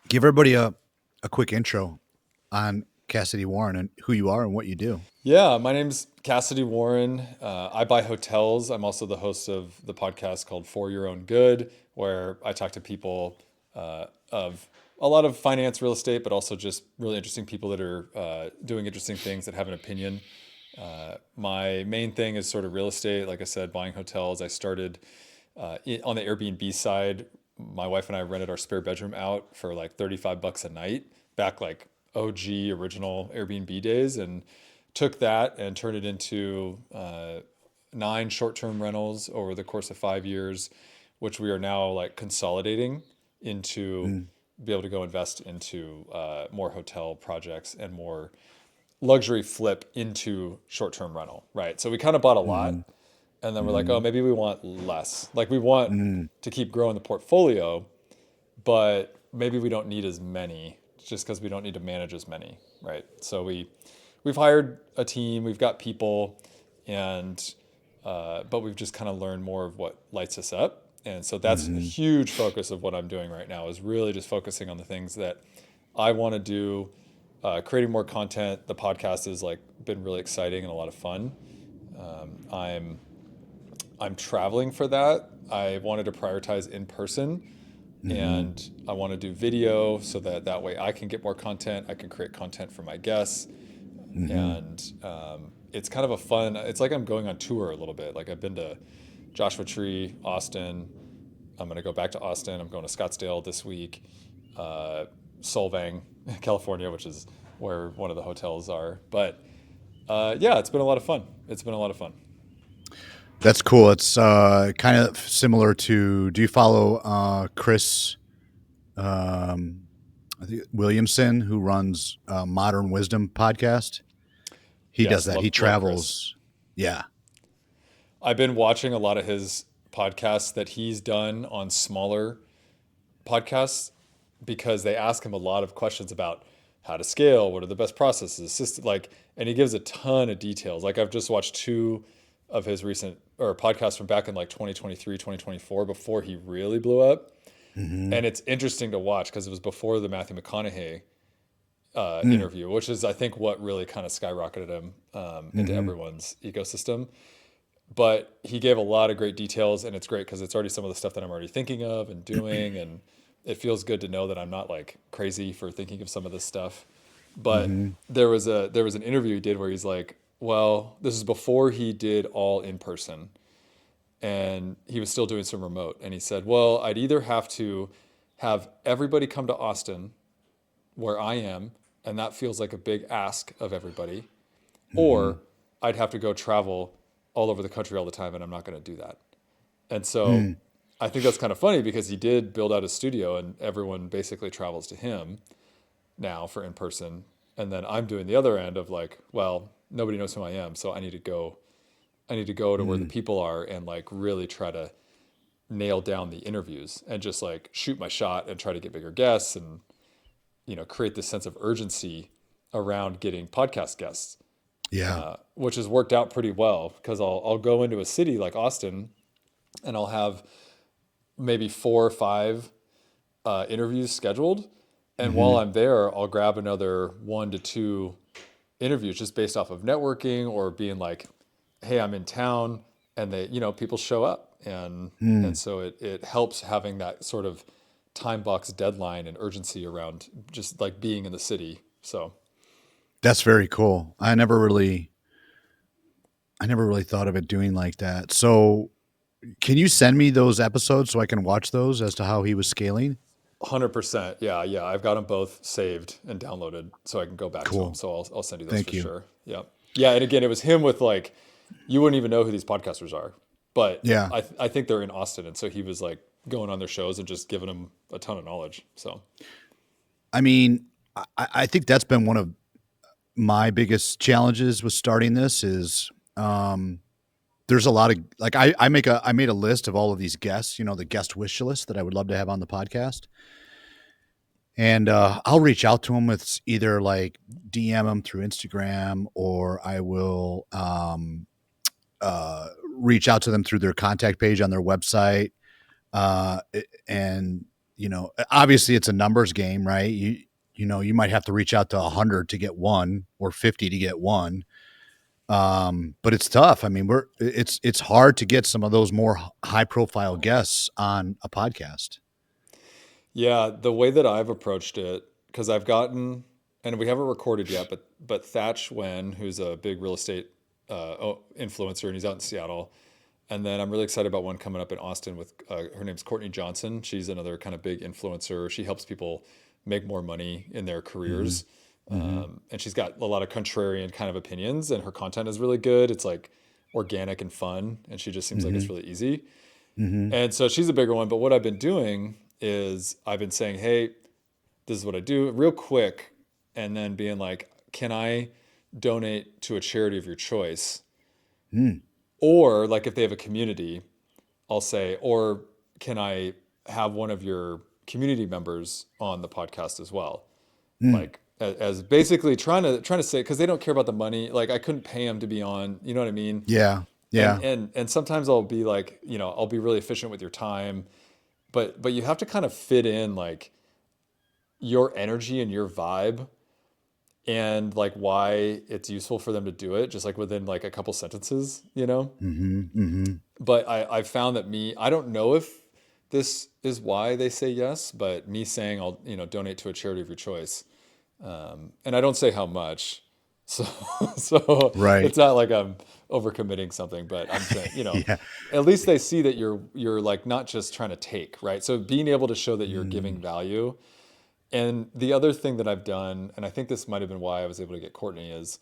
Give everybody a quick intro on Kassidy Warren and who you are and what you do. Yeah, my name's Kassidy Warren. I buy hotels. I'm also the host of the podcast called For Your Own Good, where I talk to people of a lot of finance, real estate, but also just really interesting people that are doing interesting things that have an opinion. My main thing is sort of real estate. Like I said, buying hotels. I started on the Airbnb side. My wife and I rented our spare bedroom out for like 35 bucks a night back like OG original Airbnb days, and took that and turned it into 9 short-term rentals over the course of 5 years, which we are now like consolidating into Mm, be able to go invest into more hotel projects and more luxury flip into short-term rental, right? So we kind of bought a mm, lot, and then we're like, oh, mm, maybe we want less. Like we want mm. to keep growing the portfolio, but maybe we don't need as many just because we don't need to manage as many, right? So we've hired a team, we've got people, and but we've just kind of learned more of what lights us up. And so that's a Hmm. huge focus of what I'm doing right now is really just focusing on the things that I want to do, creating more content. The podcast has like been really exciting and a lot of fun. I'm traveling for that. I wanted to prioritize in person, Hmm. and I want to do video so that that way I can get more content. I can create content for my guests, Hmm. and it's kind of a fun. It's like I'm going on tour a little bit. Like I've been to Joshua Tree, Austin. I'm gonna go back to Austin. I'm going to Scottsdale this week, uh, Solvang, California, which is where one of the hotels are. But yeah, it's been a lot of fun. It's been a lot of fun. That's cool. It's kind of similar to. Do you follow Chris um, I think Williamson, who runs Modern Wisdom podcast? He does Yes, that. He love Chris. travels. Yeah. I've been watching a lot of his podcasts that he's done on smaller podcasts because they ask him a lot of questions about how to scale, what are the best processes, like, and he gives a ton of details. Like I've just watched two of his recent or podcasts from back in like 2023, 2024 before he really blew up. Hmm. And it's interesting to watch because it was before the Matthew McConaughey Mm. interview, which is I think what really kind of skyrocketed him into Hmm. everyone's ecosystem. But he gave a lot of great details, and it's great because it's already some of the stuff that I'm already thinking of and doing, and it feels good to know that I'm not like crazy for thinking of some of this stuff. But Hmm. there was an interview he did where he's like, well, this is before he did all in person, and he was still doing some remote, and he said, well, I'd either have to have everybody come to Austin where I am, and that feels like a big ask of everybody, Hmm. or I'd have to go travel all over the country all the time, and I'm not going to do that. And so Mm. I think that's kind of funny because he did build out a studio, and everyone basically travels to him now for in person. And then I'm doing the other end of like, well, nobody knows who I am, so I need to go. I need to go to where the Mm. people are and like really try to nail down the interviews and just like shoot my shot and try to get bigger guests and create this sense of urgency around getting podcast guests, Yeah. which has worked out pretty well because I'll go into a city like Austin and I'll have maybe 4 or 5 interviews scheduled. And while Hmm. I'm there, I'll grab another 1 to 2 interviews just based off of networking or being like, hey, I'm in town, and people show up. And Mm. so it helps having that sort of time box deadline and urgency around just like being in the city. So That's very cool. I never really thought of it doing like that. So, can you send me those episodes so I can watch those as to how he was scaling? 100%. Yeah. Yeah. I've got them both saved and downloaded so I can go back to them. Cool. So I'll send you those for Thank you. sure. Yeah. Yeah. And again, it was him with like, you wouldn't even know who these podcasters are, but Yeah. I think they're in Austin. And so he was like going on their shows and just giving them a ton of knowledge. So I mean, I think that's been one of my biggest challenges with starting this is there's a lot of like I made a list of all of these guests, the guest wish list that I would love to have on the podcast. And I'll reach out to them with either like DM them through Instagram or I will reach out to them through their contact page on their website. And obviously it's a numbers game, right? You might have to reach out to 100 to get one or 50 to get one. But it's tough. I mean, it's hard to get some of those more high profile guests on a podcast. Yeah, the way that I've approached it, because I've gotten, and we haven't recorded yet, but Thatch Wen, who's a big real estate influencer, and he's out in Seattle, and then I'm really excited about one coming up in Austin with her name's Courtney Johnson. She's another kind of big influencer. She helps people make more money in their Mm-hmm. careers, Mm-hmm. and she's got a lot of contrarian kind of opinions, and her content is really good. It's like organic and fun, and she just seems like Mm-hmm. it's really easy. Mm-hmm. And so she's a bigger one. But what I've been doing is I've been saying, hey, this is what I do real quick. And then being like, can I donate to a charity of your choice? Mm. Or like if they have a community, I'll say, or can I have one of your community members on the podcast as well? Mm. Like as basically trying to say, because they don't care about the money. Like I couldn't pay them to be on, you know what I mean? Yeah. And Yeah. and sometimes I'll be like, I'll be really efficient with your time, but you have to kind of fit in like your energy and your vibe and like why it's useful for them to do it just like within like a couple sentences. Mm-hmm. Mm-hmm. But I've found that I don't know if this is why they say yes, but me saying I'll donate to a charity of your choice, and I don't say how much, so so Right. it's not like I'm overcommitting something, but I'm saying Yeah. at least they see that you're like not just trying to take, right? So being able to show that you're giving Mm. value. And the other thing that I've done, and I think this might have been why I was able to get Courtney, is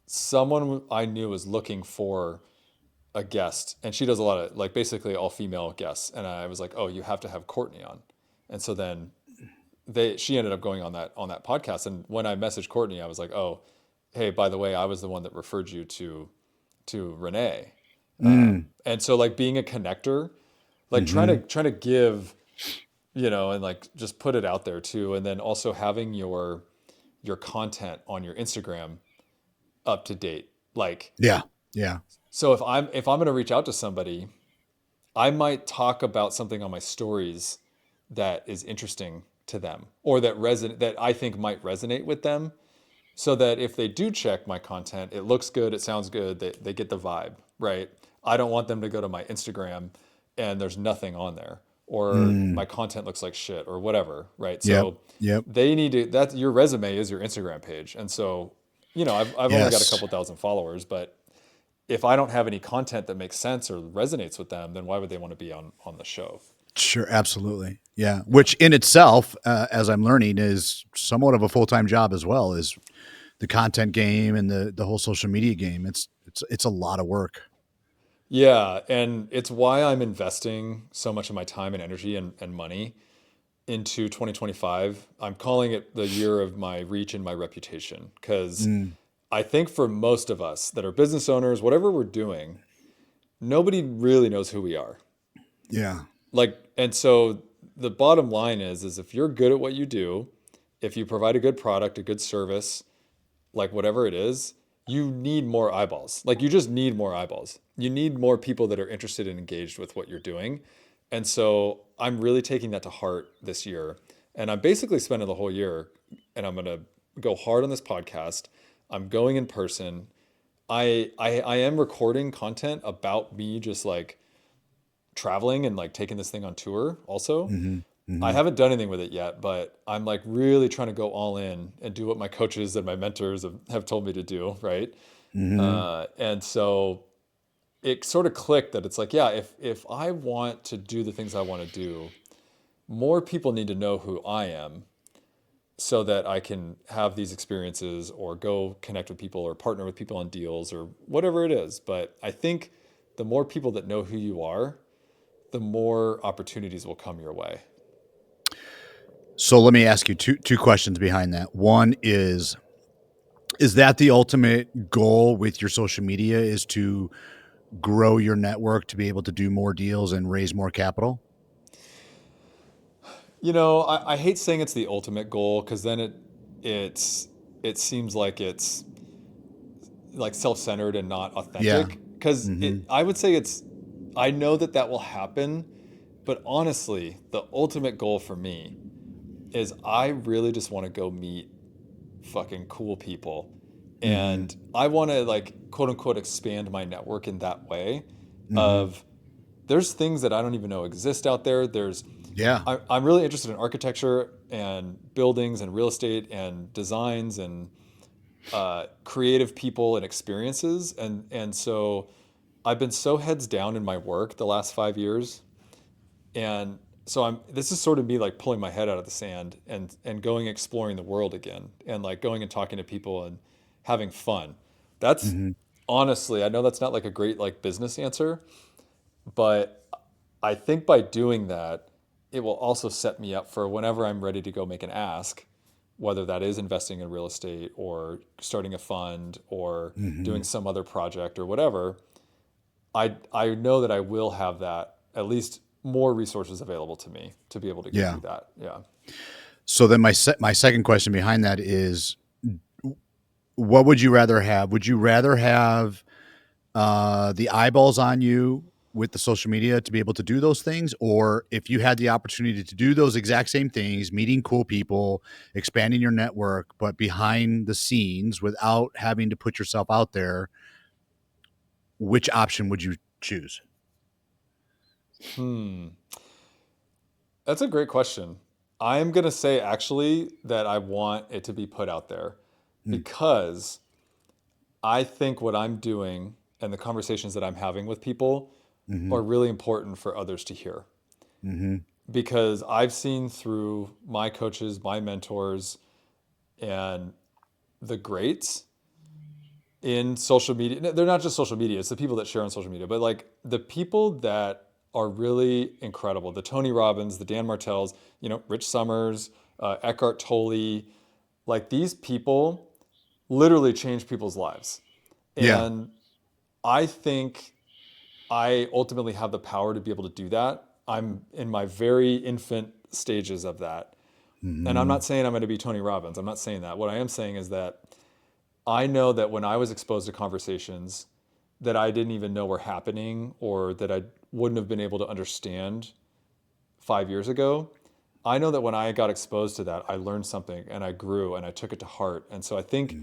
someone I knew was looking for a guest, and she does a lot of like basically all female guests, and I was like, oh, you have to have Courtney on, and so then she ended up going on that podcast, and when I messaged Courtney, I was like, oh, hey, by the way, I was the one that referred you to Renee, Mm. and so like being a connector, like trying to Mm-hmm. trying to give, and like just put it out there too, and then also having your content on your Instagram up to date. Like, Yeah. Yeah. so if I'm going to reach out to somebody, I might talk about something on my stories that is interesting to them or that I think might resonate with them, so that if they do check my content, it looks good, it sounds good, they get the vibe, right? I don't want them to go to my Instagram and there's nothing on there, or Mm. my content looks like shit or whatever, right? Yep. So Yep. they need to, that your resume is your Instagram page. And so, I've only got a Yes. couple thousand followers, but if I don't have any content that makes sense or resonates with them, then why would they want to be on the show? Sure. Absolutely. Yeah. Yeah. Which in itself, as I'm learning, is somewhat of a full time job as well as the content game and the whole social media game. It's a lot of work. Yeah. And it's why I'm investing so much of my time and energy and money into 2025. I'm calling it the year of my reach and my reputation, because Mm. I think for most of us that are business owners, whatever we're doing, nobody really knows who we are. Yeah. Like, and so the bottom line is if you're good at what you do, if you provide a good product, a good service, like whatever it is, you need more eyeballs. Like you just need more eyeballs. You need more people that are interested and engaged with what you're doing. And so I'm really taking that to heart this year. And I'm basically spending the whole year, and I'm going to go hard on this podcast. I'm going in person. I am recording content about me just like traveling and like taking this thing on tour also. Mm-hmm. I Mm-hmm. haven't done anything with it yet, but I'm like really trying to go all in and do what my coaches and my mentors have told me to do, right? Mm-hmm. And so it sort of clicked that it's like, yeah, if I want to do the things I want to do, more people need to know who I am, so that I can have these experiences or go connect with people or partner with people on deals or whatever it is. But I think the more people that know who you are, the more opportunities will come your way. So let me ask you two questions behind that. One is that the ultimate goal with your social media is to grow your network to be able to do more deals and raise more capital? I hate saying it's the ultimate goal, because then it's it seems like it's like self-centered and not Yeah. authentic. Because Mm-hmm. I would say I know that will happen But honestly, the ultimate goal for me is I really just want to go meet fucking cool people. Mm-hmm. And I want to like quote unquote expand my network in that way Mm-hmm. of there's things that I don't even know exist out there. Yeah. I'm really interested in architecture and buildings and real estate and designs and creative people and experiences. And so I've been so heads down in my work the last 5 years. And so this is sort of me like pulling my head out of the sand and going exploring the world again and like going and talking to people and having fun. That's Mm-hmm. honestly, I know that's not like a great like business answer, but I think by doing that, it will also set me up for whenever I'm ready to go make an ask, whether that is investing in real estate or starting a fund or Mm-hmm. doing some other project or whatever. I know that I will have that at least more resources available to me to be able to go Yeah. do that. Yeah. So then my second question behind that is, what would you rather have? Would you rather have the eyeballs on you with the social media to be able to do those things, or if you had the opportunity to do those exact same things, meeting cool people, expanding your network, but behind the scenes without having to put yourself out there, which option would you choose? Hmm. That's a great question. I'm going to say actually that I want it to be put out there Mm, because I think what I'm doing and the conversations that I'm having with people mm-hmm, are really important for others to hear. mm-hmm. Because I've seen through my coaches, my mentors, and the greats in social media. They're not just social media, it's the people that share on social media, but like the people that are really incredible, the Tony Robbins, the Dan Martells, Rich Summers, Eckhart Tolle, like these people literally change people's lives. Yeah. And I think I ultimately have the power to be able to do that. I'm in my very infant stages of that. And I'm Mm-hmm. not saying I'm going to be Tony Robbins. I'm not saying that. What I am saying is that I know that when I was exposed to conversations that I didn't even know were happening or that I wouldn't have been able to understand 5 years ago, I know that when I got exposed to that, I learned something and I grew and I took it to heart. And so I think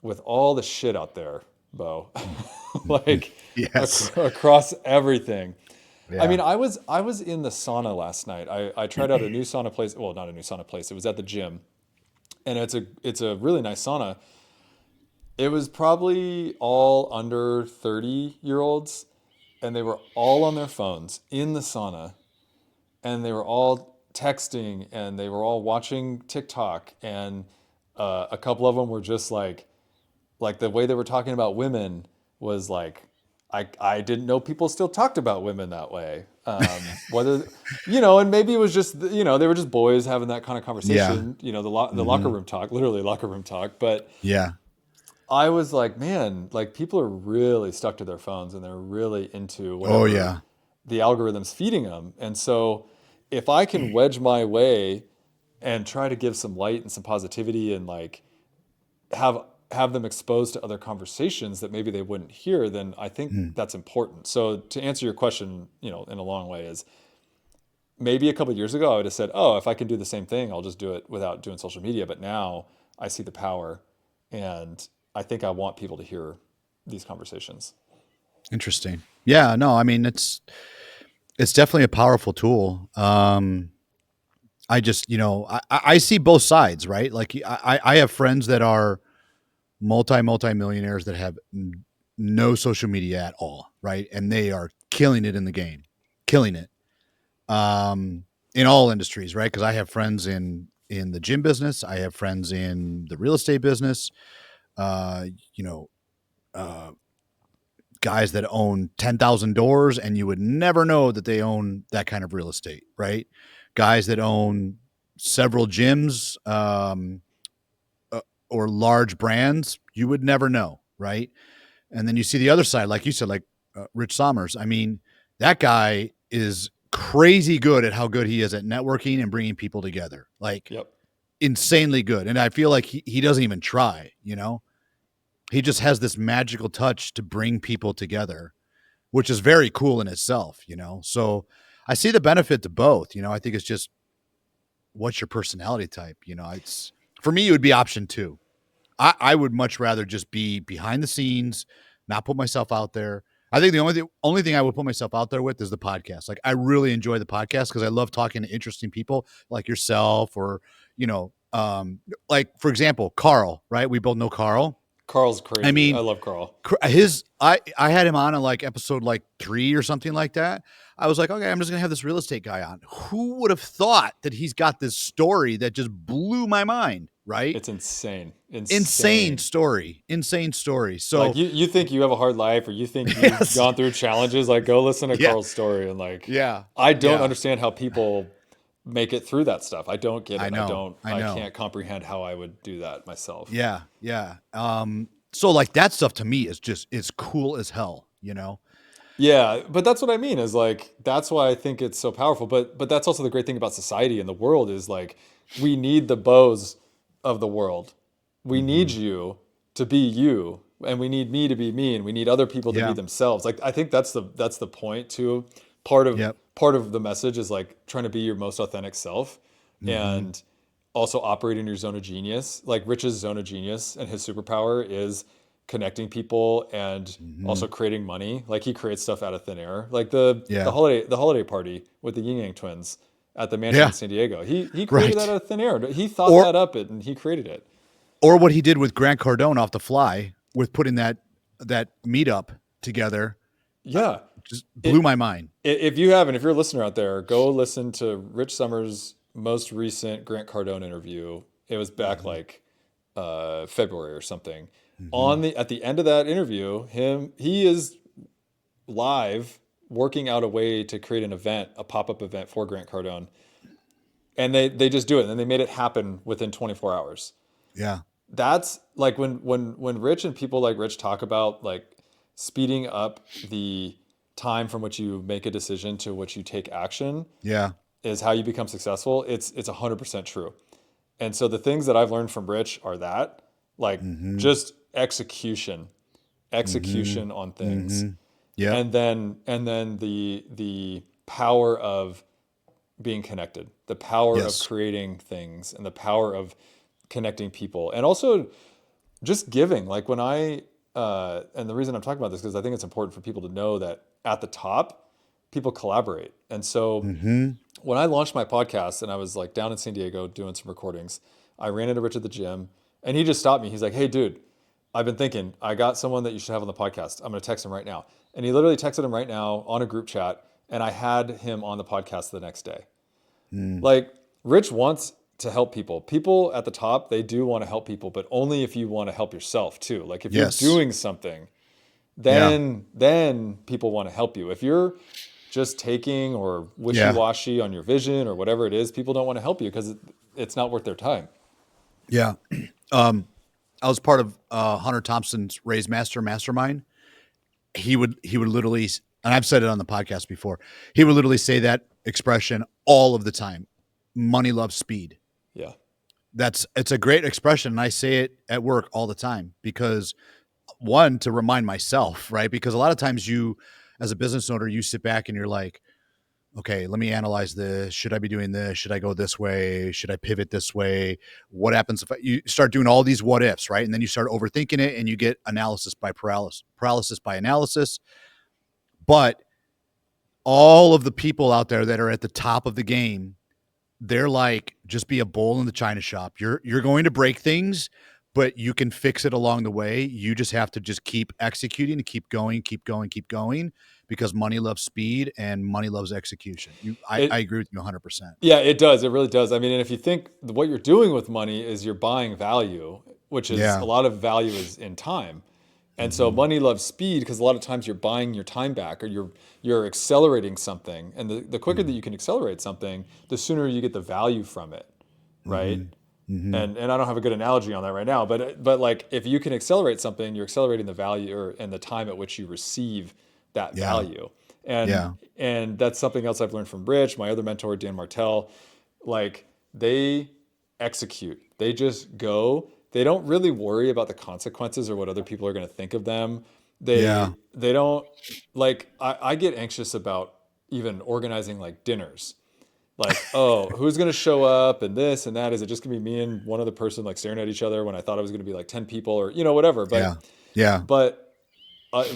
with all the shit out there, Bo, Mm-hmm. like Yes. across everything. I mean, Yeah. I was in the sauna last night. I tried out a new sauna place. Well, not a new sauna place. It was at the gym, and it's a really nice sauna. It was probably all under 30-year-olds, and they were all on their phones in the sauna, and they were all texting, and they were all watching TikTok, and a couple of them were just like the way they were talking about women was like I didn't know people still talked about women that way. Whether and maybe it was just they were just boys having that kind of Yeah. conversation. The locker Mm-hmm. room talk, literally locker room talk. But Yeah. I was like, man, like people are really stuck to their phones and they're really into Oh whatever yeah. the algorithm's feeding them. And so if I can wedge my way and try to give some light and some positivity and like have have them exposed to other conversations that maybe they wouldn't hear, then I think Mm. that's important. So to answer your question, in a long way is maybe a couple of years ago I would have said, "Oh, if I can do the same thing, I'll just do it without doing social media." But now I see the power, and I think I want people to hear these conversations. Interesting. Yeah. No, I mean it's definitely a powerful tool. I just, I see both sides, right? Like I have friends that are multi millionaires that have no social media at all, right? And they are killing it in the game, killing it, in all industries, right? Because I have friends in the gym business, I have friends in the real estate business, uh, you know, uh, guys that own 10,000 doors, and you would never know that they own that kind of real estate, right? Guys that own several gyms, uh, or large brands, you would never know, right? And then you see the other side, like you said, like Rich Sommers. I mean, that guy is crazy good at how good he is at networking and bringing people together, like Yep. insanely good. And I feel like he doesn't even try, he just has this magical touch to bring people together, which is very cool in itself. So I see the benefit to both. I think it's just what's your personality type. It's for me, it would be option two. I would much rather just be behind the scenes, not put myself out there. I think the only thing I would put myself out there with is the podcast. Like I really enjoy the podcast because I love talking to interesting people like yourself or you know, like for example, Carl. Right? We both know Carl. Carl's I crazy. I mean, love Carl. I had him on like episode like 3 or something like that. I was like, okay, I'm just gonna have this real estate guy on. Who would have thought that he's got this story that just blew my mind, right? It's insane. Insane Insane. story. Insane story. Like So you think you have a hard life or you think you've yes. gone through challenges, like go listen to Yeah. Carl's story and like Yeah. I don't Yeah. understand how people make it through that stuff. I don't get I it. know. I I know. can't comprehend how I would do that myself. Yeah. Yeah. So like that stuff to me is just it's cool as hell. Yeah, but that's what I mean is like that's why I think it's so powerful. But that's also the great thing about society and the world is like we need the Bows of the world. We need Hmm. you to be you, and we need me to be me, and we need other people to be Yeah. themselves. Like I think that's the point too. Part of Yep. part of the message is like trying to be your most authentic self, Hmm. and also operate in your zone of genius. Like Rich's zone of genius and his superpower is connecting people and Hmm. also creating money. Like he creates stuff out of thin air. Like the Yeah. holiday party with the Yin Yang twins at the mansion in Yeah. San Diego. He created that Right. out of thin air. He thought Or that up and he created it. or what he did with Grant Cardone off the fly with putting that meetup together Yeah. just blew It, my mind. if you haven't, if you're a listener out there, go listen to Rich Summers' most recent Grant Cardone interview. It was back Hmm. like February or something. Hmm. At the end of that interview, he is live working out a way to create an event, a pop up event for Grant Cardone, and they just do it, and they made it happen within 24 hours. Yeah. That's like when Rich and people like Rich talk about like speeding up the time from which you make a decision to which you take action Yeah. is how you become successful. It's 100% true. And so the things that I've learned from Rich are that like Hmm. just execution, Hmm. execution on things, Hmm. Yep. and then the power of being connected, the power of Yes. creating things, and the power of connecting people, and also just giving. Like when and the reason I'm talking about this because I think it's important for people to know that at the top, people collaborate. And so Hmm. when I launched my podcast and I was like down in San Diego doing some recordings, I ran into Rich at the gym and he just stopped me. He's like, "Hey, dude, I've been thinking I got someone that you should have on the podcast. I'm going to text him right now." And he literally texted him right now on a group chat, and I had him on the podcast the next day. Mm. Like Rich wants to help people. People at the top, they do want to help people, but only if you want to help yourself too. Like if you're Yes. doing something, Yeah. then people want to help you. If you're just taking or Yeah. wishy-washy on your vision or whatever it is, people don't want to help you because it's not worth their time. Yeah. I was part of Hunter Thompson's Raise Master Mastermind. He would literally, and I've said it on the podcast before. He would literally say that expression all of the time. Money loves speed. Yeah. It's a great expression, and I say it at work all the time because one to remind myself, right? Because a lot of times you, as a business owner, you sit back and you're like, okay, let me analyze this. Should I be doing this? Should I go this way? Should I pivot this way? What happens if you start doing all these what ifs, right? And then you start overthinking it and you get analysis by paralysis by analysis. But all of the people out there that are at the top of the game, they're like, just be a bull in the china shop. You're going to break things, but you can fix it along the way. You just have to just keep executing and keep going, keep going, keep going, because money loves speed and money loves execution. I It agree with you 100%. Yeah, it does. It really does. I mean, and if you think what you're doing with money is you're buying value, which is a Yeah. lot of value is in time. And so Hmm. money loves speed because a lot of times you're buying your time back or you're accelerating something. And the quicker that Hmm. you can accelerate something, the sooner you get the value from it, right? Hmm. Hmm. And I don't have a good analogy on that right now, but like if you can accelerate something, you're accelerating the value or and the time at which you receive that Yeah. value. And Yeah. and that's something else I've learned from Rich, my other mentor Dan Martell. Like they execute, they just go. They don't really worry about the consequences or what other people are going to think of them. Yeah. They don't like. I get anxious about even organizing like dinners. Like, oh, who's going to show up and this and that? Is it just going to be me and one other person like staring at each other when I thought it was going to be like 10 people or, whatever. Yeah. Yeah. But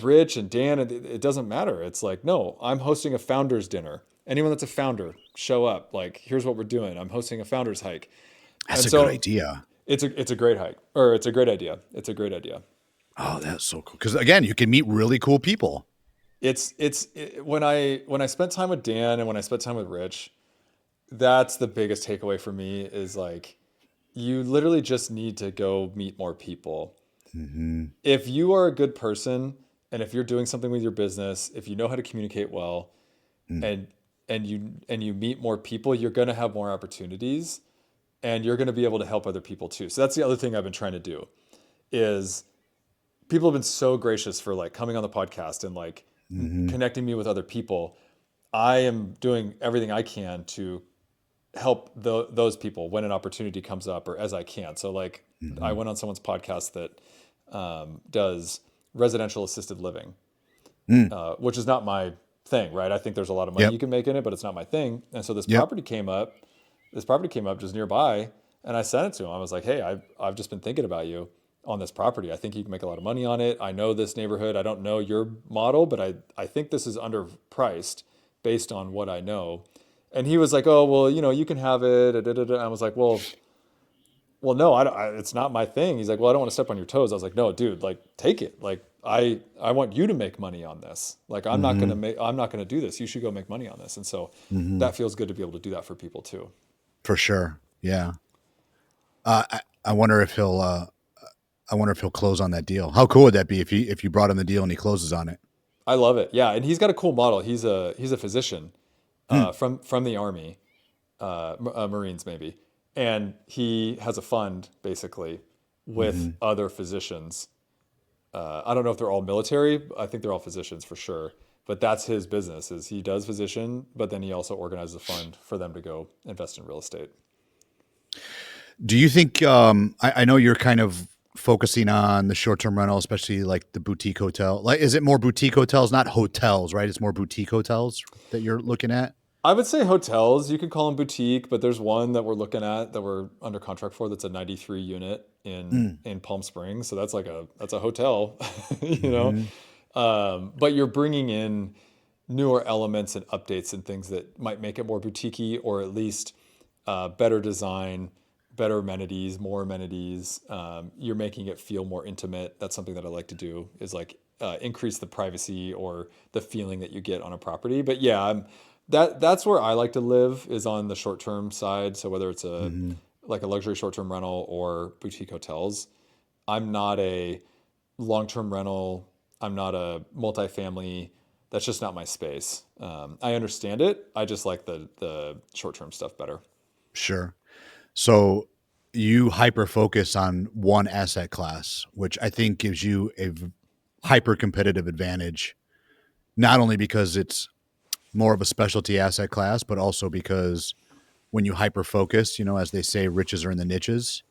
Rich and Dan, it doesn't matter. It's like, no, I'm hosting a founders dinner. Anyone that's a founder, show up. Like, here's what we're doing. I'm hosting a founders hike. That's And a good so idea. it's a great hike, or it's a great idea. It's a great idea. Oh, that's so cool. Because again, you can meet really cool people. When I spent time with Dan and when I spent time with Rich, that's the biggest takeaway for me is like, you literally just need to go meet more people. If you are a good person and if you're doing something with your business, if you know how to communicate well Mm. and you meet more people, you're going to have more opportunities and you're going to be able to help other people too. So that's the other thing I've been trying to do is people have been so gracious for like coming on the podcast and like connecting me with other people. I am doing everything I can to help those people when an opportunity comes up or as I can. So like I went on someone's podcast that does residential assisted living, Mm. which is not my thing, right? I think there's a lot of money Yep. you can make in it, but it's not my thing. And so this Yep. property came up. This property came up just nearby, and I sent it to him. I was like, "Hey, I've just been thinking about you on this property. I think you can make a lot of money on it. I know this neighborhood. I don't know your model, but I think this is underpriced based on what I know." And he was like, "Oh, well, you can have it." Da, da, da, da. I was like, "Well, no, it's not my thing." He's like, "Well, I don't want to step on your toes." I was like, "No, dude, like take it. Like I want you to make money on this. Like Hmm. I'm not gonna do this. You should go make money on this." And so Hmm. that feels good to be able to do that for people too. For sure. Yeah. I wonder if he'll. I wonder if he'll close on that deal. How cool would that be if you brought him the deal and he closes on it? I love it. Yeah, and he's got a cool model. He's a physician Hmm. from the Army, Marines maybe, and he has a fund basically with Hmm. other physicians. I don't know if they're all military. I think they're all physicians for sure. But that's his business. Is he does physician, but then he also organizes a fund for them to go invest in real estate. Do you think? I know you're kind of focusing on the short term rental, especially like the boutique hotel. Like, is it more boutique hotels, not hotels, right? It's more boutique hotels that you're looking at. I would say hotels. You could call them boutique, but there's one that we're looking at that we're under contract for. That's a 93 unit Mm. in Palm Springs. So that's a hotel, you know. Hmm. But you're bringing in newer elements and updates and things that might make it more boutiquey, or at least better design, better amenities, more amenities. You're making it feel more intimate. That's something that I like to do. Is like increase the privacy or the feeling that you get on a property. But yeah, that's where I like to live is on the short term side. So whether it's a Hmm. like a luxury short term rental or boutique hotels, I'm not a long term rental. I'm not a multifamily. That's just not my space. I understand it. I just like the short term stuff better. Sure. So you hyper focus on one asset class, which I think gives you a hyper competitive advantage, not only because it's more of a specialty asset class, but also because when you hyper focus, as they say, riches are in the niches.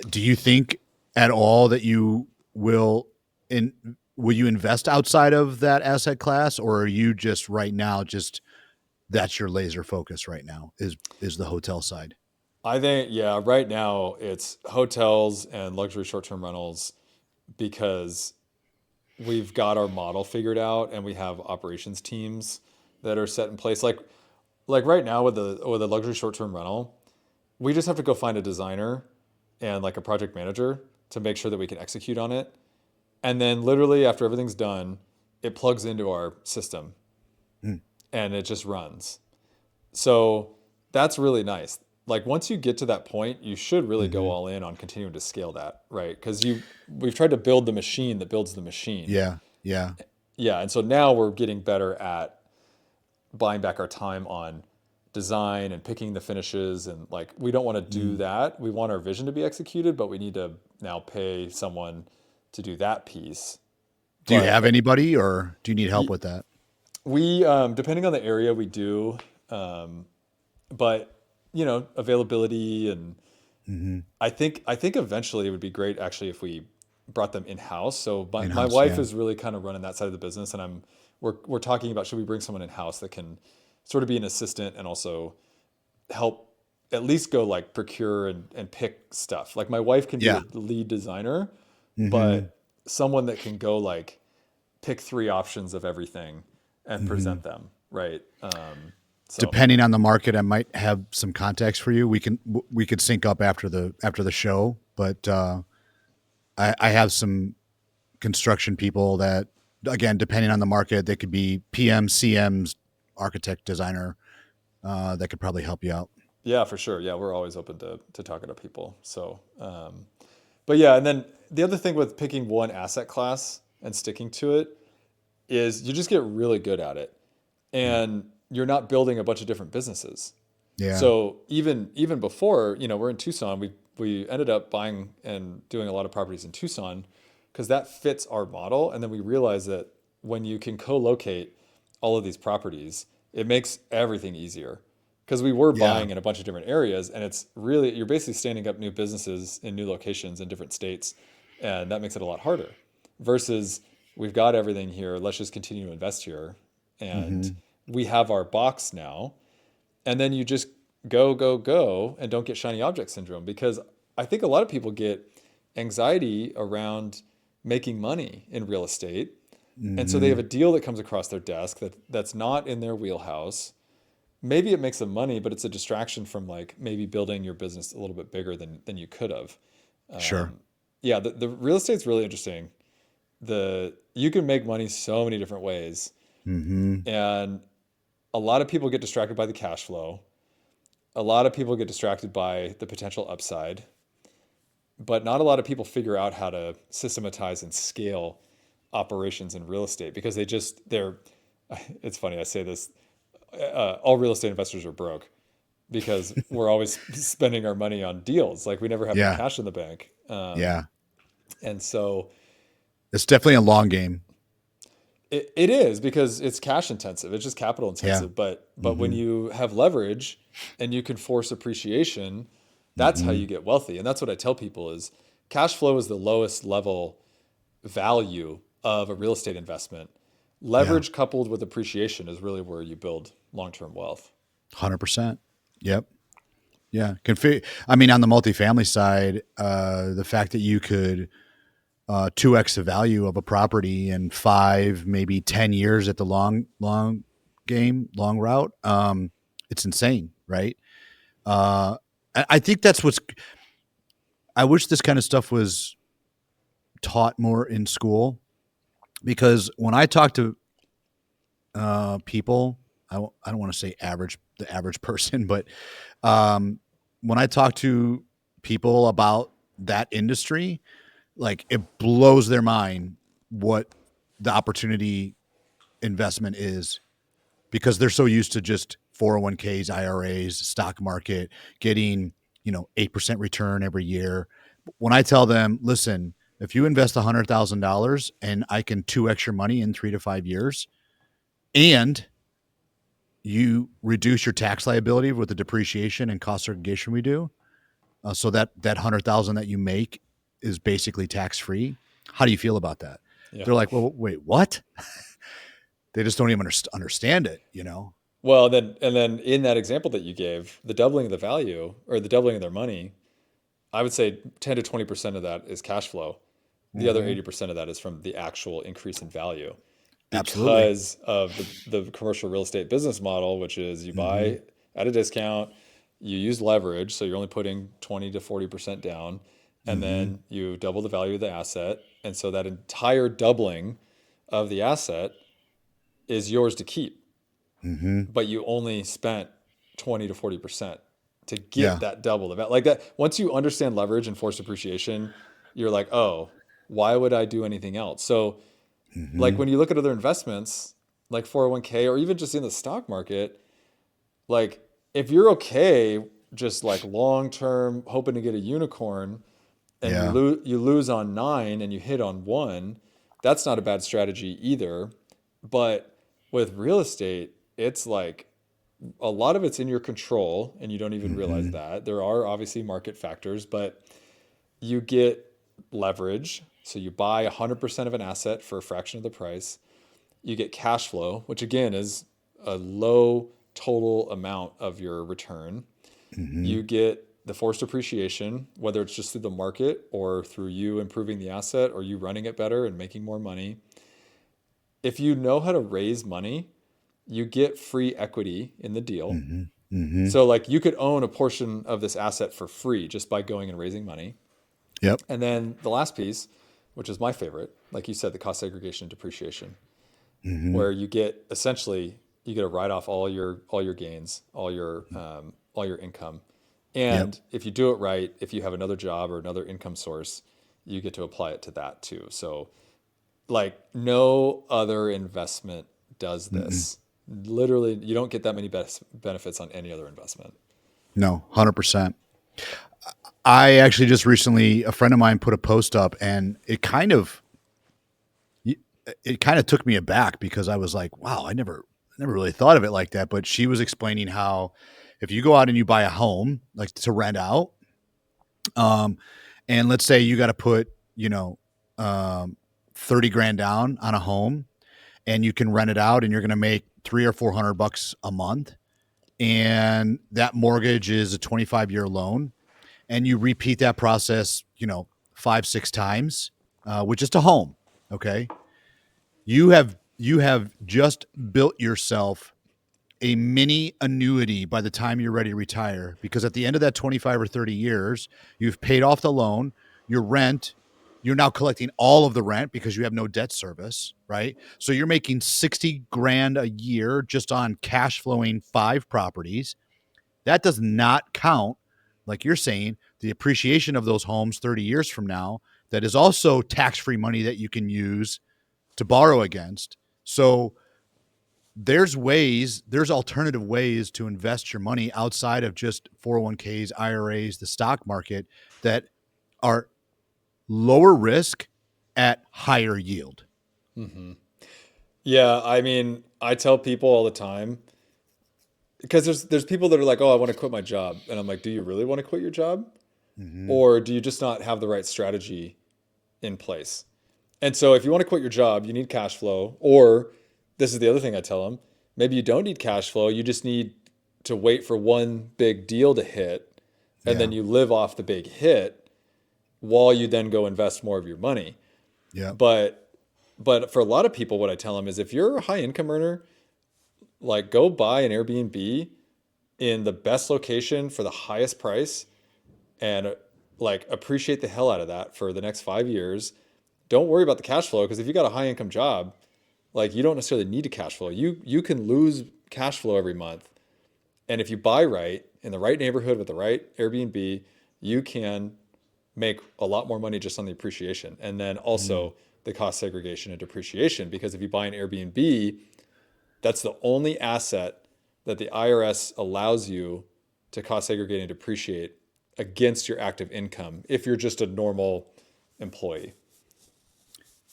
Do you think at all that you in will you invest outside of that asset class, or are you just right now just that's your laser focus right now is the hotel side? I think, yeah, right now it's hotels and luxury short term rentals because we've got our model figured out and we have operations teams that are set in place. Like right now with the luxury short term rental, we just have to go find a designer and like a project manager to make sure that we can execute on it. And then literally after everything's done, it plugs into our system Mm. and it just runs. So that's really nice. Like once you get to that point, you should really go Hmm. all in on continuing to scale that, right? Because we've tried to build the machine that builds the machine. Yeah, yeah. Yeah, and so now we're getting better at buying back our time on design and picking the finishes and like we don't want to do Mm. that. We want our vision to be executed, but we need to now pay someone to do that piece. Do you But have anybody, or do you need help with that? we depending on the area we do, um, but availability and Hmm. I think eventually it would be great actually if we brought them in-house. So my In-house, wife yeah. is really kind of running that side of the business, and we're talking about, should we bring someone in-house that can sort of be an assistant and also help at least go like procure and pick stuff. Like my wife can be Yeah. the lead designer, Mhm. but someone that can go like pick three options of everything and Mhm. present them, right? So Depending on the market, I might have some context for you. We could sync up after the show, but I have some construction people that, again, depending on the market, they could be PM, CMs, architect, designer, that could probably help you out. yeah, for sure. Yeah, we're always open to talking to people. So, but yeah, and then the other thing with picking one asset class and sticking to it is you just get really good at it, Yeah. and you're not building a bunch of different businesses. Yeah. So even before, we're in Tucson, we ended up buying and doing a lot of properties in Tucson because that fits our model. And then we realized that when you can co-locate all of these properties, it makes everything easier. Because we were Yeah. buying in a bunch of different areas, and it's really, you're basically standing up new businesses in new locations in different states, and that makes it a lot harder. Versus we've got everything here, let's just continue to invest here, and Mhm. we have our box now, and then you just go go go and don't get shiny object syndrome, because I think a lot of people get anxiety around making money in real estate, and so they have a Mhm. deal that comes across their desk that's not in their wheelhouse. Maybe it makes them money, but it's a distraction from like maybe building your business a little bit bigger than you could have. Sure. Yeah, the real estate's really interesting. You can make money so many different ways, Mhm. and a lot of people get distracted by the cash flow. A lot of people get distracted by the potential upside, but not a lot of people figure out how to systematize and scale operations in real estate because they're, it's funny, I say this, all real estate investors are broke because we're always spending our money on deals. Like we never have any Yeah. cash in the bank. Yeah. And so It's definitely a long game. it is because it's cash intensive. It's just capital Yeah. intensive. But when Mhm. you have leverage and you can force appreciation, that's how you Mhm. get wealthy. And that's what I tell people is cash flow is the lowest level value of a real estate investment. Yeah. Leverage coupled with appreciation is really where you build long-term wealth. 100%. Yep. Yeah. I mean, on the multifamily side, the fact that you could 2x the value of a property in 5, maybe 10 years at the long route, it's insane, right? Uh, I think that's what's. I wish this kind of stuff was taught more in school because when I talk to people, I don't want to say the average person, but um, when I talk to people about that industry, like it blows their mind what the opportunity investment is because they're so used to just 401ks, IRAs, stock market, getting, 8% return every year. When I tell them, listen, if you invest $100,000 and I can 2x your money in 3 to 5 years and you reduce your tax liability with the depreciation and cost segregation we do, so that 100,000 that you make is basically tax free. How do you feel about that? Yeah. They're like, well, wait, what? They just don't even understand it. Well, then in that example that you gave, the doubling of the value or the doubling of their money, I would say 10 to 20% of that is cash flow. The other Mm-hmm. 80% of that is from the actual increase in value Absolutely. because of the commercial real estate business model, which is you Mm-hmm. buy at a discount, you use leverage, so you're only putting 20 to 40% down, and Mm-hmm. then you double the value of the asset. And so that entire doubling of the asset is yours to keep, Mm-hmm. but you only spent 20 to 40% to get Yeah. that double of it. Like that, once you understand leverage and forced appreciation, you're like, oh, why would I do anything else? So, like Mm-hmm. when you look at other investments, like 401k or even just in the stock market, like if you're okay just like long term hoping to get a unicorn and Yeah. you lose on 9 and you hit on 1, that's not a bad strategy either. But with real estate, it's like a lot of it's in your control and you don't even realize Mm-hmm. that. There are obviously market factors, but you get leverage So you buy 100% of an asset for a fraction of the price. You get cash flow, which again is a low total amount of your return. Mm-hmm. You get the forced appreciation, whether it's just through the market or through you improving the asset or you running it better and making more money. If you know how to raise money, you get free equity in the deal. Mm-hmm. Mm-hmm. So, like, you could own a portion of this asset for free just by going and raising money. Yep. And then the last piece, which is my favorite, like you said, the cost segregation and depreciation, Mm-hmm. where you get essentially you get to write off all your gains, all your income, Yep. and if you do it right, if you have another job or another income source, you get to apply it to that too. So like no other investment does Mm-mm. this. Literally, you don't get that many benefits on any other investment. No, 100%. I actually just recently, a friend of mine put a post up, and it kind of took me aback because I was like, wow, I never really thought of it like that. But she was explaining how if you go out and you buy a home, like to rent out, um, and let's say you got to put, you know, um, 30 grand down on a home, and you can rent it out, and you're going to make 300 or 400 bucks a month. And that mortgage is a 25-year loan, and you repeat that process, 5, 6 times, with just a home. Okay. You have just built yourself a mini annuity by the time you're ready to retire, because at the end of that 25 or 30 years, you've paid off the loan, your rent, you're now collecting all of the rent because you have no debt service, right? So you're making 60 grand a year just on cash flowing 5 properties. That does not count, like you're saying, the appreciation of those homes 30 years from now. That is also tax free money that you can use to borrow against. So there's alternative ways to invest your money outside of just 401ks, IRAs, the stock market, that are lower risk at higher yield. Mm-hmm. Yeah, I mean, I tell people all the time because there's people that are like, "Oh, I want to quit my job," and I'm like, "Do you really want to quit your job, Mm-hmm. or do you just not have the right strategy in place?" And so, if you want to quit your job, you need cash flow, or this is the other thing I tell them: maybe you don't need cash flow, you just need to wait for one big deal to hit, and Yeah. then you live off the big hit while you then go invest more of your money. Yeah. But for a lot of people, what I tell them is if you're a high income earner, like go buy an Airbnb in the best location for the highest price and like appreciate the hell out of that for the next 5 years. Don't worry about the cash flow because if you got a high income job, like you don't necessarily need to cash flow. You can lose cash flow every month. And if you buy right in the right neighborhood with the right Airbnb, you can make a lot more money just on the appreciation. And then Mm. also the cost segregation and depreciation because if you buy an Airbnb, that's the only asset that the IRS allows you to cost segregate and depreciate against your active income if you're just a normal employee.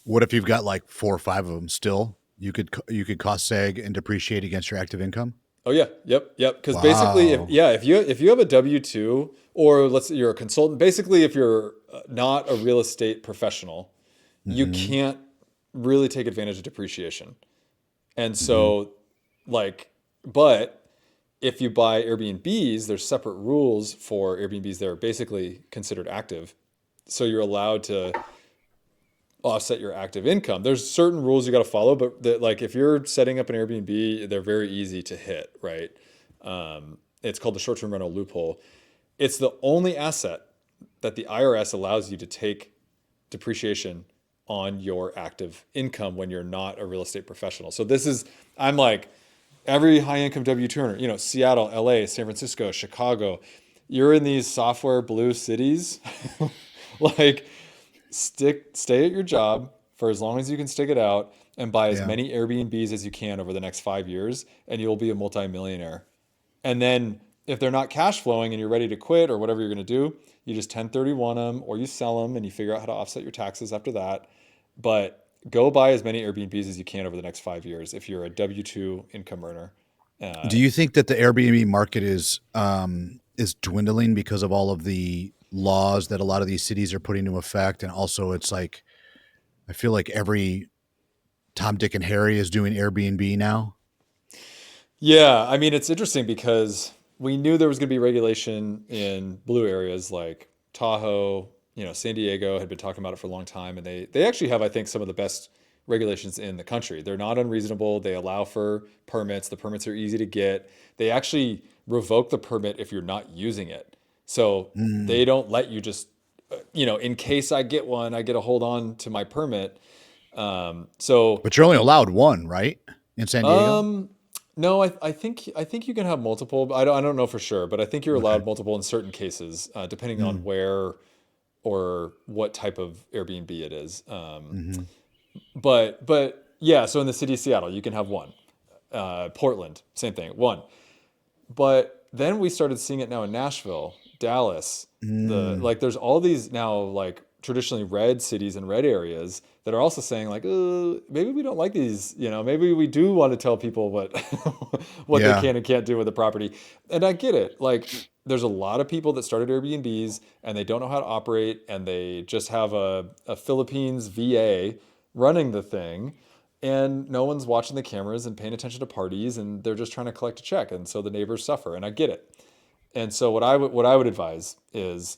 What if you've got like 4 or 5 of them still? You could cost seg and depreciate against your active income. Oh yeah, yep. Because basically, if Wow. yeah, if you have a W-2 or let's say you're a consultant, basically if you're not a real estate professional, you Mm-hmm. can't really take advantage of depreciation. And Mm-hmm. so, like, but if you buy Airbnbs, there's separate rules for Airbnbs that are basically considered active. So you're allowed to offset your active income. There's certain rules you got to follow, but like if you're setting up an Airbnb, they're very easy to hit, right? It's called the short-term rental loophole. It's the only asset that the IRS allows you to take depreciation on your active income when you're not a real estate professional. So this is, I'm like, every high income W2 earner, Seattle, LA, San Francisco, Chicago, you're in these software blue cities, like stay at your job for as long as you can stick it out and buy as Yeah. many Airbnbs as you can over the next 5 years, and you'll be a multimillionaire. And then if they're not cash flowing and you're ready to quit or whatever you're going to do, you just 1031 them or you sell them and you figure out how to offset your taxes after that. But go buy as many Airbnbs as you can over the next 5 years if you're a W 2 income earner. Uh, Do you think that the Airbnb market is dwindling because of all of the laws that a lot of these cities are putting into effect, and also it's like I feel like every Tom, Dick, and Harry is doing Airbnb now. Yeah, I mean, it's interesting because we knew there was going to be regulation in blue areas like Tahoe, San Diego had been talking about it for a long time, and they actually have, I think, some of the best regulations in the country. They're not unreasonable. They allow for permits. The permits are easy to get. They actually revoke the permit if you're not using it. So they Mm. don't let you just, in case I get one, I get to hold on to my permit. So But you're only allowed one, right? In San Diego? um, no, I think you can have multiple. But I don't know for sure, but I think you're Okay. allowed multiple in certain cases, depending on Mm. where or what type of Airbnb it is. Mm-hmm. But yeah, so in the city of Seattle, you can have one. Portland, same thing, one. But then we started seeing it now in Nashville, Dallas. Mm. There's all these now like traditionally red cities and red areas that are also saying like, maybe we don't like these. Maybe we do want to tell people what what they Yeah. can and can't do with the property. And I get it. Like, there's a lot of people that started Airbnbs and they don't know how to operate, and they just have a Philippines VA running the thing, and no one's watching the cameras and paying attention to parties, and they're just trying to collect a check, and so the neighbors suffer, and I get it. And so what I would advise is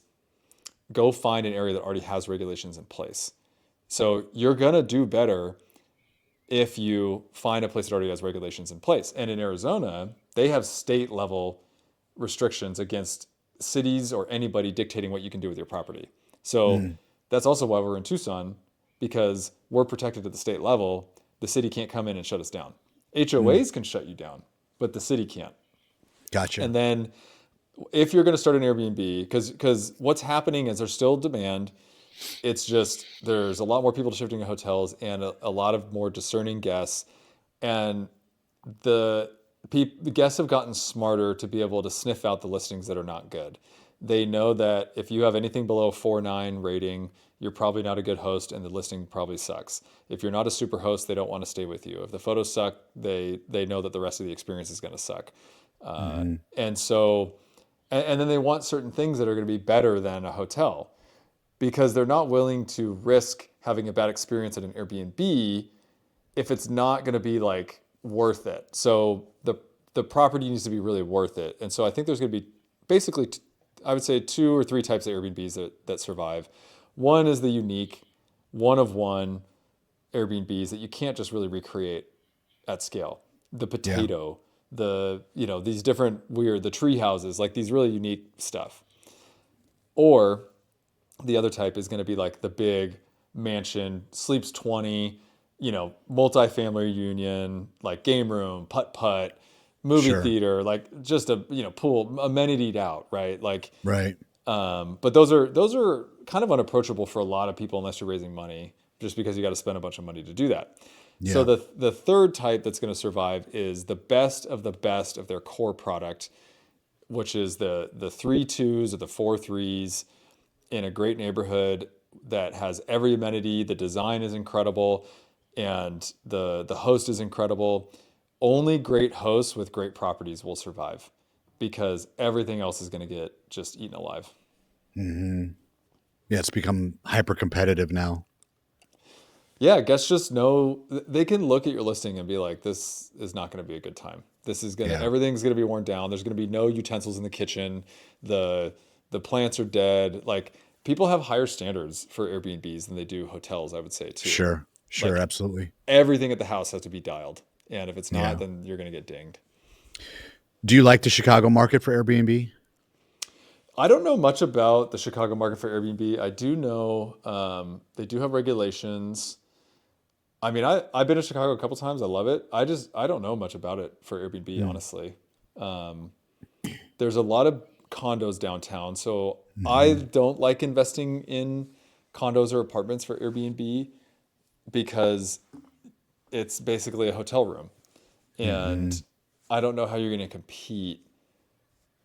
go find an area that already has regulations in place. So you're going to do better if you find a place that already has regulations in place. And in Arizona, they have state level restrictions against cities or anybody dictating what you can do with your property. So Mm. that's also why we're in Tucson, because we're protected at the state level. The city can't come in and shut us down. Mm. HOAs can shut you down, but the city can't. Gotcha. And then if you're going to start an Airbnb, because what's happening is there's still demand. It's just there's a lot more people shifting to hotels and a lot of more discerning guests, and the the guests have gotten smarter to be able to sniff out the listings that are not good. They know that if you have anything below 4.9 rating, you're probably not a good host, and the listing probably sucks. If you're not a super host, they don't want to stay with you. If the photos suck, they know that the rest of the experience is going to suck. Mm-hmm. And so, and then they want certain things that are going to be better than a hotel, because they're not willing to risk having a bad experience at an Airbnb if it's not going to be like worth it. So the property needs to be really worth it. And so I think there's going to be basically, I would say, two or three types of Airbnbs that survive. One is the unique, one of one Airbnbs that you can't just really recreate at scale. The Yeah. potato, these different weird, the tree houses, like these really unique stuff. Or the other type is going to be like the big mansion, sleeps 20, multifamily union, like game room, putt putt, movie Sure. theater, like just a, pool, amenitied out, right? Like, Right. but those are kind of unapproachable for a lot of people unless you're raising money, just because you got to spend a bunch of money to do that. So Yeah. the third type that's going to survive is the best of their core product, which is the 3.2s or the 4.3s in a great neighborhood that has every amenity. The design is incredible, and the host is incredible. Only great hosts with great properties will survive, because everything else is going to get just eaten alive. Mm-hmm. Yeah. It's become hyper competitive now. Yeah, guests just know they can look at your listing and be like, this is not going to be a good time. This is going to Yeah. everything's going to be worn down. There's going to be no utensils in the kitchen. The the plants are dead. Like, people have higher standards for Airbnbs than they do hotels, I would say too. Sure. Sure. Like, Absolutely. everything at the house has to be dialed. And if it's not, Yeah. then you're going to get dinged. Do you like the Chicago market for Airbnb? I don't know much about the Chicago market for Airbnb. I do know they do have regulations. I mean, I've been to Chicago a couple times. I love it. I don't know much about it for Airbnb, Mm. honestly. There's a lot of condos downtown, so I Mm-hmm. don't like investing in condos or apartments for Airbnb, because it's basically a hotel room, Mm-hmm. and I don't know how you're going to compete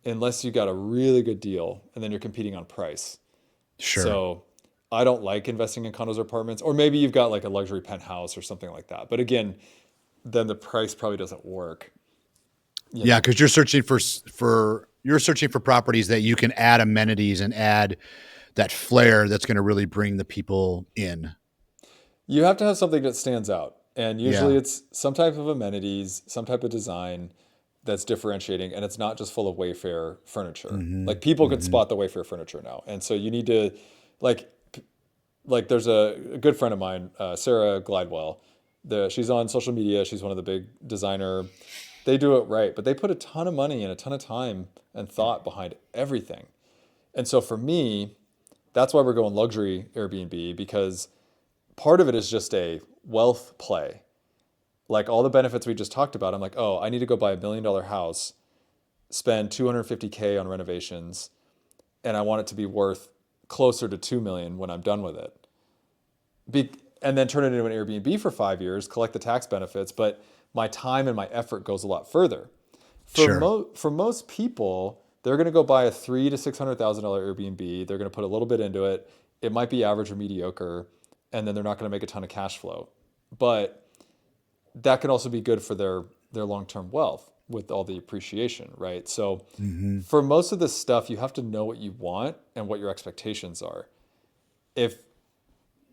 unless you got a really good deal, and then you're competing on price. Sure. So I don't like investing in condos or apartments, or maybe you've got like a luxury penthouse or something like that. But again, then the price probably doesn't work, you Yeah, know. because you're searching for properties that you can add amenities and add that flair that's going to really bring the people in. You have to have something that stands out. And usually Yeah. it's some type of amenities, some type of design that's differentiating, and it's not just full of Wayfair furniture. Hmm. Like people can Hmm. spot the Wayfair furniture now. And so you need to like there's a good friend of mine, Sarah Glidewell. She's on social media. She's one of the big designer. They do it right, but they put a ton of money and a ton of time and thought behind everything. And so for me, that's why we're going luxury Airbnb, because part of it is just a wealth play. Like all the benefits we just talked about, I'm like, oh, I need to go buy $1 million house, spend 250K on renovations, and I want it to be worth closer to 2 million when I'm done with it. And then turn it into an Airbnb for 5 years, collect the tax benefits, but my time and my effort goes a lot further. Sure. For most people, they're going to go buy a $300,000 to $600,000 Airbnb. They're going to put a little bit into it. It might be average or mediocre, and then they're not going to make a ton of cash flow. But that can also be good for their long term wealth with all the appreciation, right? So Hmm. for most of this stuff, you have to know what you want and what your expectations are. If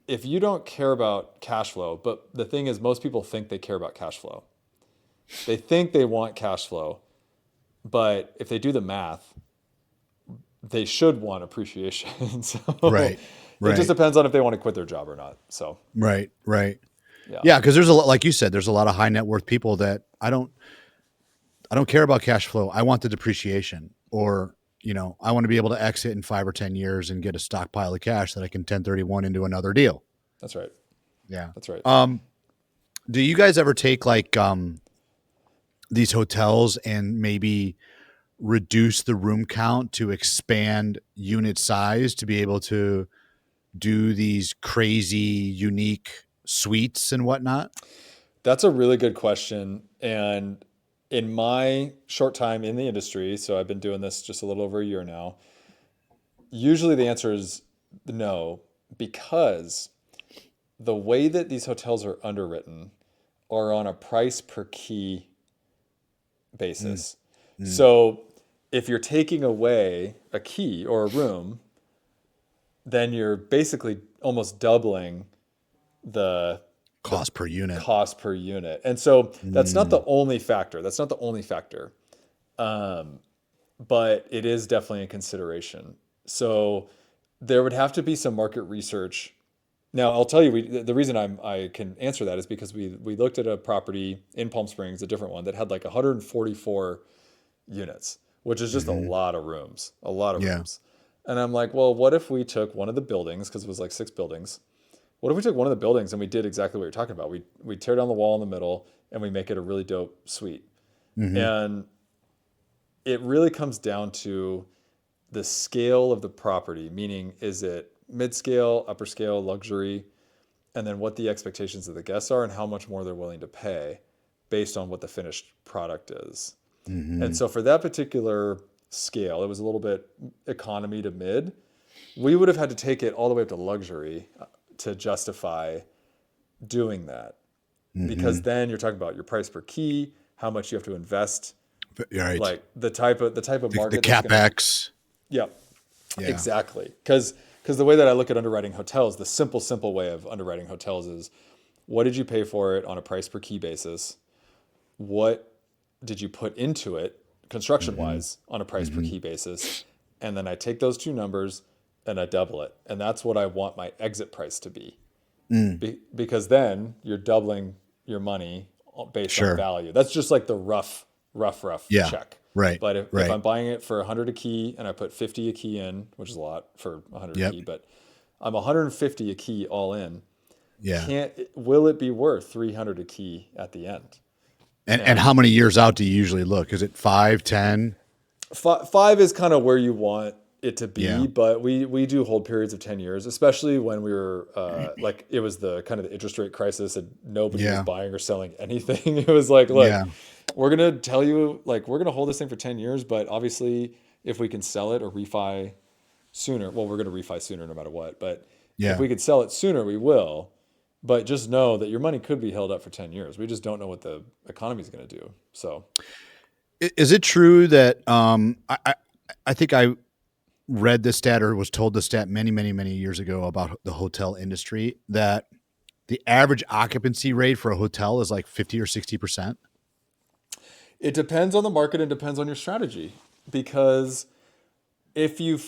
if you don't care about cash flow, but the thing is, most people think they care about cash flow. They think they want cash flow, but if they do the math, they should want appreciation. So Right. it just Right. depends on if they want to quit their job or not. So Right. Right. yeah, Yeah, because there's a lot, like you said, there's a lot of high net worth people that I don't care about cash flow. I want the depreciation, or I want to be able to exit in 5 or 10 years and get a stockpile of cash that I can 1031 into another deal. that's right. Yeah. That's right. Do you guys ever take like these hotels and maybe reduce the room count to expand unit size to be able to do these crazy unique suites and whatnot? That's a really good question. And in my short time in the industry, so I've been doing this just a little over a year now, usually the answer is no, because the way that these hotels are underwritten are on a price per key Mm, basis. mm. So if you're taking away a key or a room, then you're basically almost doubling the the Cost per unit. cost per unit. And so that's not the Mm, only factor. That's not the only factor. Um, but it is definitely a consideration. So there would have to be some market research. Now, I'll tell you, the reason I can answer that is because we looked at a property in Palm Springs, a different one that had like 144 units, which is just a hmm. lot of rooms, a lot of Yeah. rooms. And I'm like, well, what if we took one of the buildings, because it was like 6 buildings. What if we took one of the buildings and we did exactly what you're talking about? We tear down the wall in the middle and we make it a really dope suite. Hmm. And it really comes down to the scale of the property, meaning is it mid scale, upper scale, luxury, and then what the expectations of the guests are and how much more they're willing to pay based on what the finished product is. And Hmm. so for that particular scale, it was a little bit economy to mid. We would have had to take it all the way up to luxury to justify doing that, because Hmm. then you're talking about your price per key, how much you have to invest, Right. like the type of The market that's going to. capex. Yeah, Yeah. exactly. Because the way that I look at underwriting hotels, the simple way of underwriting hotels is, what did you pay for it on a price per key basis? What did you put into it construction Hmm. wise on a price per Hmm. key basis? And then I take those two numbers and I double it. And that's what I want my exit price to be. Mm. Because then you're doubling your money based on Sure. value. That's just like the rough Yeah. check. Right. But if Right. I'm buying it for 100 a key and I put 50 a key in, which is a lot for 100 a Yep. key, but I'm 150 a key all in. Yeah. Will it be worth 300 a key at the end? And how And many years out do you usually look? Is it 5, 10? five is kind of where you want it to Yeah. be, but we do hold periods of 10 years, especially when we were like, it was the kind of the interest rate crisis and nobody was Yeah. buying or selling anything. It was like, look, Yeah. we're gonna tell you, like, we're gonna hold this thing for 10 years, but obviously if we can sell it or refi sooner, well, we're gonna refi sooner no matter what, but if Yeah. we could sell it sooner, we will. But just know that your money could be held up for 10 years. We just don't know what the economy is going to do. So Is it true that I think I read this stat or was told the stat many, many, many years ago about the hotel industry that the average occupancy rate for a hotel is like 50 or 60%? It depends on the market and depends on your strategy, because if you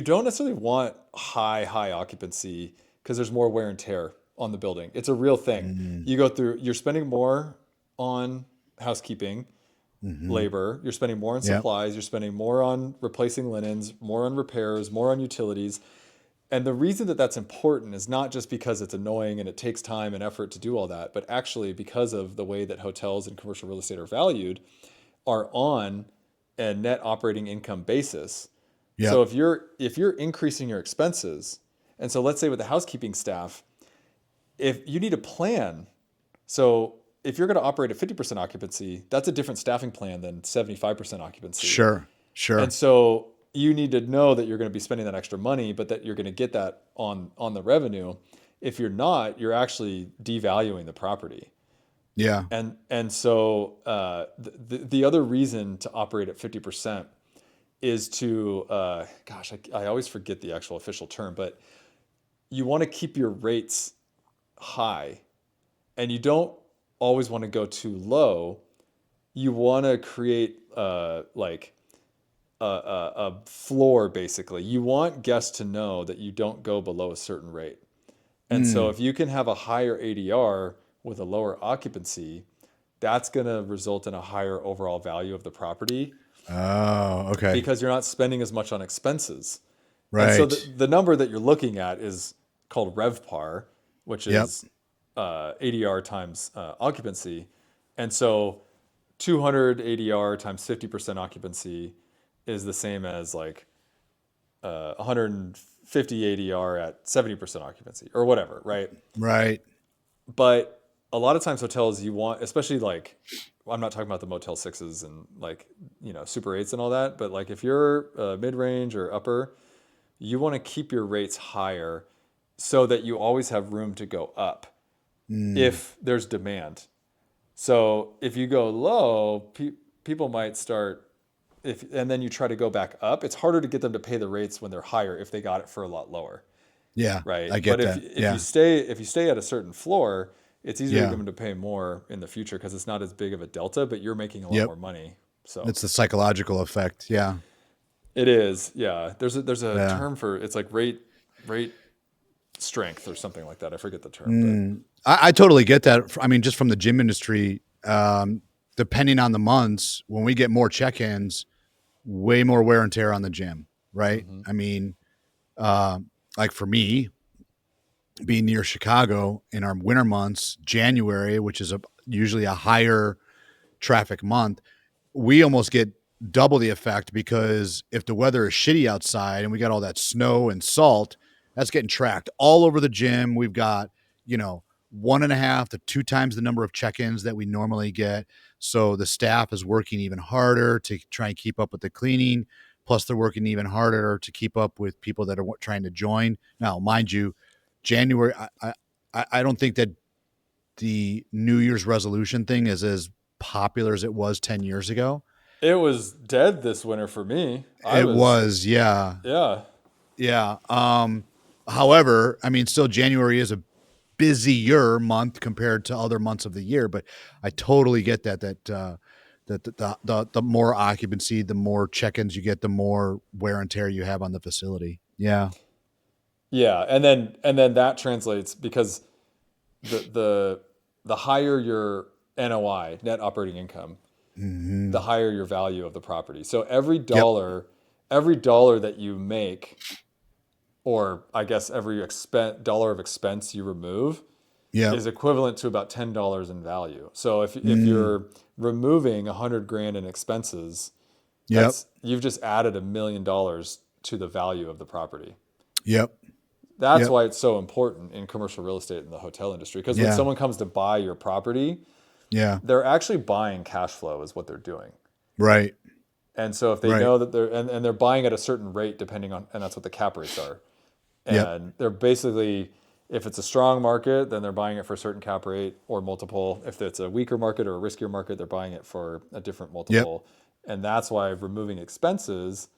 don't necessarily want high occupancy because there's more wear and tear on the building. It's a real thing. Mm, You go through, you're spending more on housekeeping, hmm. labor, you're spending more on Yep. supplies, you're spending more on replacing linens, more on repairs, more on utilities. And the reason that that's important is not just because it's annoying and it takes time and effort to do all that, but actually because of the way that hotels and commercial real estate are valued, are on a net operating income basis. So Yep. if you're increasing your expenses, and so let's say with the housekeeping staff, if you need a plan, so if you're going to operate at 50% occupancy, that's a different staffing plan than 75% occupancy. Sure. And Sure. so you need to know that you're going to be spending that extra money, but that you're going to get that on the revenue. If you're not, you're actually devaluing the property. Yeah. And so the other reason to operate at 50% is to gosh, I always forget the actual official term, but you want to keep your rates high, and you don't always want to go too low. You want to create like a floor, basically. You want guests to know that you don't go below a certain rate. And so Mm. if you can have a higher ADR with a lower occupancy, that's going to result in a higher overall value of the property Oh, okay. because you're not spending as much on expenses. And so Right. the number that you're looking at is called RevPAR, which Yep. is ADR times occupancy. And so 200 ADR times 50% occupancy is the same as like 150 ADR at 70% occupancy or whatever, right? Right. But a lot of times hotels you want, especially like, I'm not talking about the Motel Sixes and like, Super Eights and all that, but like if you're mid range or upper, you want to keep your rates higher so that you always have room to go up Mm. if there's demand. So if you go low, people might start and then you try to go back up. It's harder to get them to pay the rates when they're higher if they got it for a lot lower, Yeah. right? I But get if that. if you Yeah. stay at a certain floor, it's easier to get Yeah. them to pay more in the future because it's not as big of a delta, but you're making a lot Yep. more money. So It's the psychological effect. Yeah. it is, yeah. There's a Yeah. term for it's like rate strength or something like that. I forget the term, but Mm. I totally get that. I mean, just from the gym industry, depending on the months, when we get more check-ins, way more wear and tear on the gym, right? hmm I mean, uh, like for me, being near Chicago in our winter months, January, which is usually a higher traffic month, we almost get double the effect because if the weather is shitty outside and we got all that snow and salt, that's getting tracked all over the gym. We've got, you know, 1.5 to 2 times the number of check-ins that we normally get. So the staff is working even harder to try and keep up with the cleaning. Plus, they're working even harder to keep up with people that are trying to join. Now, mind you, January, I don't think that the New Year's resolution thing is as popular as it was 10 years ago. it was dead this winter for me. I It was, was, yeah. yeah. Yeah. However, I mean, still January is a busier month compared to other months of the year, but I totally get that the more occupancy, the more check-ins you get, the more wear and tear you have on the facility. Yeah. Yeah, and then that translates because the the higher your NOI, net operating income, the Hmm. higher your value of the property. So Yep. every dollar that you make, or I guess every dollar of expense you remove, Yep. is equivalent to about $10 in value. So if Mm. you're removing 100 grand in expenses, Yep. you've just added $1 million to the value of the property. Yep. That's Yep. why it's so important in commercial real estate in the hotel industry. Because when Yeah. someone comes to buy your property, Yeah. they're actually buying cash flow, is what they're doing. Right. And so if they Right. know that and they're buying at a certain rate depending on, and that's what the cap rates are. Yep. And they're basically, if it's a strong market, then they're buying it for a certain cap rate or multiple. If it's a weaker market or a riskier market, they're buying it for a different Yep. multiple. And that's why removing expenses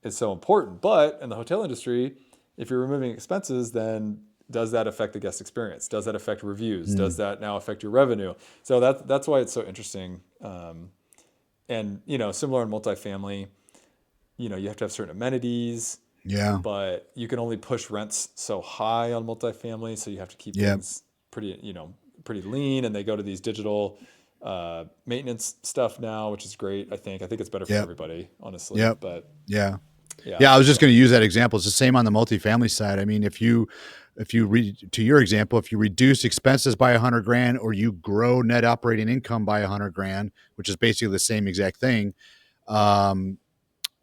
is so important. But in the hotel industry, if you're removing expenses, then Does that affect the guest experience? Does that affect reviews? Does Mm. that now affect your revenue? So that's why it's so interesting. And similar in multifamily, you have to have certain amenities, Yeah. but you can only push rents so high on multifamily. So you have to keep Yep. things pretty lean, and they go to these digital maintenance stuff now, which is great. I think it's better for Yep. everybody, honestly. Yep. But Yeah. yeah, Yeah. I was just so going to use that example. It's the same on the multifamily side. I mean, if you to your example, if you reduce expenses by 100 grand, or you grow net operating income by 100 grand, which is basically the same exact thing, um,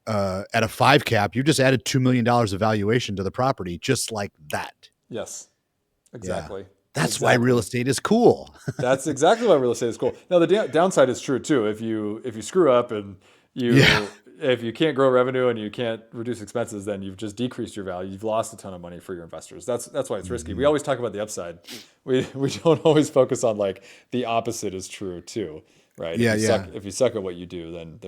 at a 5 cap, you just added $2 million of valuation to the property, just like that. yes, Yeah. exactly, That's why real exactly. estate is cool. That's exactly why real estate is cool. Now the downside is true too. If you screw up and Yeah. if you can't grow revenue and you can't reduce expenses, then you've just decreased your value. You've lost a ton of money for your investors. That's why it's risky. We Mhm. always talk about the upside. We don't always focus on like the opposite is true too, right? Yeah. Yeah. If you suck at what you do, then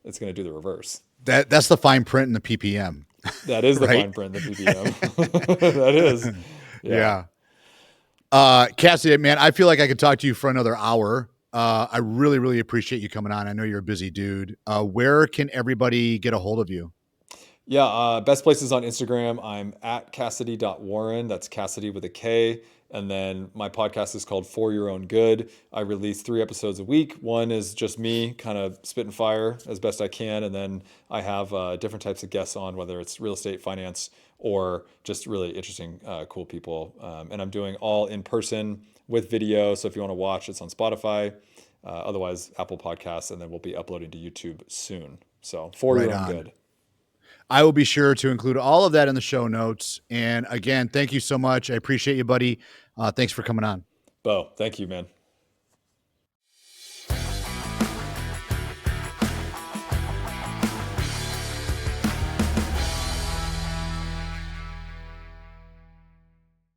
it's going to do the reverse. That's the fine print in the PPM, That is the right? fine print, the PPM. That is, yeah. Yeah. Cassidy, man, I feel like I could talk to you for another hour. I really, really appreciate you coming on. I know you're a busy dude. Where can everybody get a hold of you? Yeah, best places on Instagram. I'm at Kassidy.Warren. That's Cassidy with a K. And then my podcast is called For Your Own Good. I release 3 episodes a week. One is just me kind of spitting fire as best I can. And then I have different types of guests on, whether it's real estate, finance, or just really interesting, cool people. And I'm doing all in person with video. So if you want to watch, it's on Spotify. Otherwise, Apple Podcasts. And then we'll be uploading to YouTube soon. So For Right Your Own on. Good. I will be sure to include all of that in the show notes. And again, thank you so much. I appreciate you, buddy. Thanks for coming on. Bo, thank you, man.